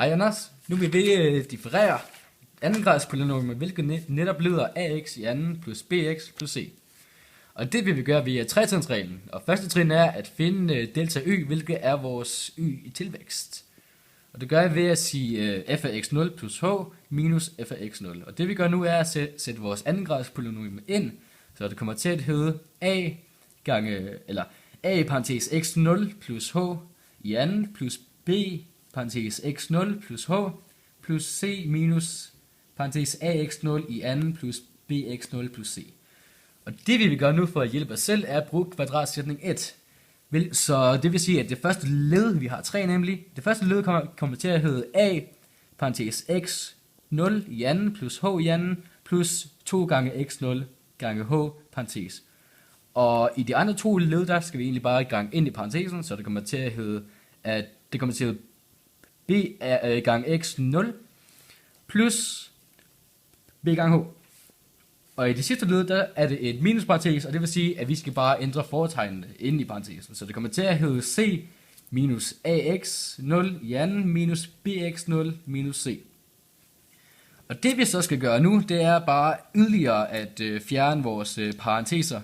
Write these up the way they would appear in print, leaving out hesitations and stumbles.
Hej Anders, nu vil vi differere andengrads polynomier, hvilket netop lyder ax i anden plus bx plus c. Og det vil vi gøre via tretrinsreglen. Og første trin er at finde delta y, hvilket er vores y i tilvækst. Og det gør jeg ved at sige f af x0 plus h minus f af x0. Og det vi gør nu er at sætte vores andengrads polynomium ind, så det kommer til at hedde a i parentes x0 plus h i anden plus b parentes x0 plus h plus c minus parentes ax0 i anden plus bx0 plus c. Og det vi vil gøre nu for at hjælpe os selv er at bruge kvadratsætning 1. Så det vil sige at det første led, vi har 3 nemlig, det første led kommer til at hedde a parentes x0 i anden plus h i anden plus 2 gange x0 gange h parentes. Og i de andre to led, der skal vi egentlig bare gange ind i parentesen, så det kommer til at hedde, at det kommer til at hedde b gange x0 plus b gange h. Og i det sidste led, der er det et minusparentes, og det vil sige, at vi skal bare ændre fortegnene inde i parentesen. Så det kommer til at hedde c minus ax0 i anden minus bx0 minus c. Og det vi så skal gøre nu, det er bare yderligere at fjerne vores parenteser.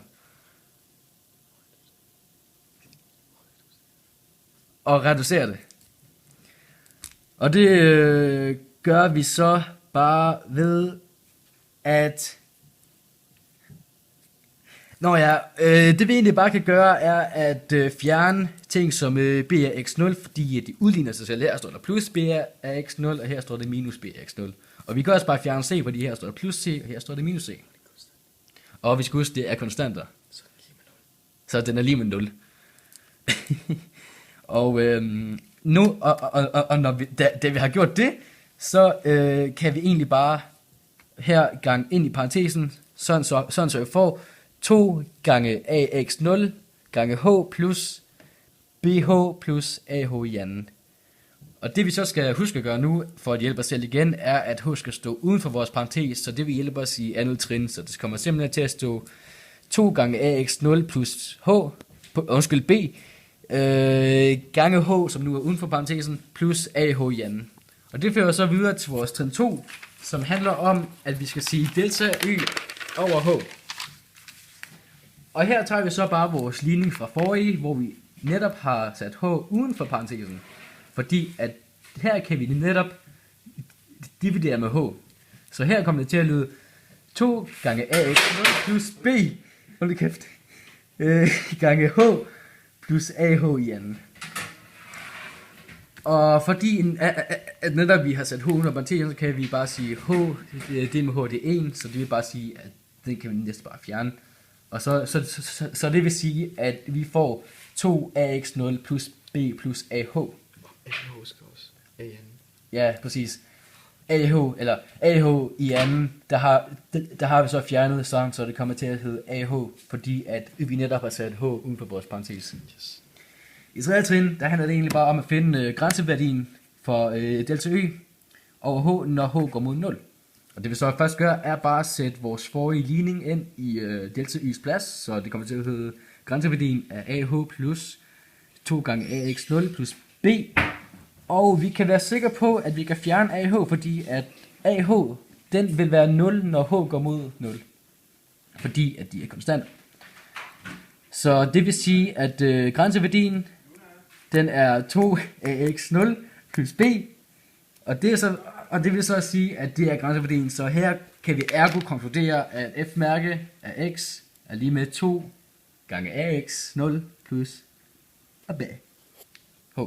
Og reducere det. Og det gør vi så bare ved at... det vi egentlig bare kan gøre er at fjerne ting som b af x0, fordi de udligner sig selv. Her står der plus b af x0, og her står det minus b af x0. Og vi kan også bare fjerne c, fordi her står der plus c, og her står det minus c. Og vi skal huske, det er konstanter. Så den er lige med 0. Og når vi har gjort det, så kan vi egentlig bare her gange ind i parentesen, sådan så vi får 2 gange ax0 gange h plus bh plus ah i anden. Og det vi så skal huske at gøre nu, for at hjælpe os selv igen, er at h skal stå uden for vores parentes, så det vil hjælpe os i andet trin, så det kommer simpelthen til at stå 2 gange ax0 plus b, gange h, som nu er uden for parentesen, plus ah i anden. Og det fører så videre til vores trin 2, som handler om, at vi skal sige delta y over h. Og her tager vi så bare vores ligning fra forrige, hvor vi netop har sat h uden for parentesen. Fordi at her kan vi netop dividere med h. Så her kommer det til at lyde 2 gange ax plus b, hold kæft, gange h plus ah i anden. Og fordi at netop vi har sat h under parentesen, så kan vi bare sige h, det med h det er 1, så det vil bare sige, at den kan vi næsten bare fjerne. Og så det vil sige, at vi får 2ax0 plus b plus ah. Ah skal også. Ah i anden. Ja, præcis. ah i anden, der har vi så fjernet sådan, så det kommer til at hedde ah, fordi at vi netop har sat h uden for vores parentes. Yes. I tredje trin, der handler det egentlig bare om at finde grænseværdien for delta y over h, når h går mod 0. Og det vi så først gør, er bare at sætte vores forrige ligning ind i delta y's plads, så det kommer til at hedde grænseværdien af ah plus 2 gange ax0 plus b. Og vi kan være sikre på, at vi kan fjerne ah, fordi at ah, den vil være 0, når h går mod 0. Fordi at de er konstante. Så det vil sige, at grænseværdien, den er 2ax0 plus b. Og det vil så sige, at det er grænseværdien. Så her kan vi ergo konkludere, at f-mærke af x er lige med 2 gange ax0 plus b. H.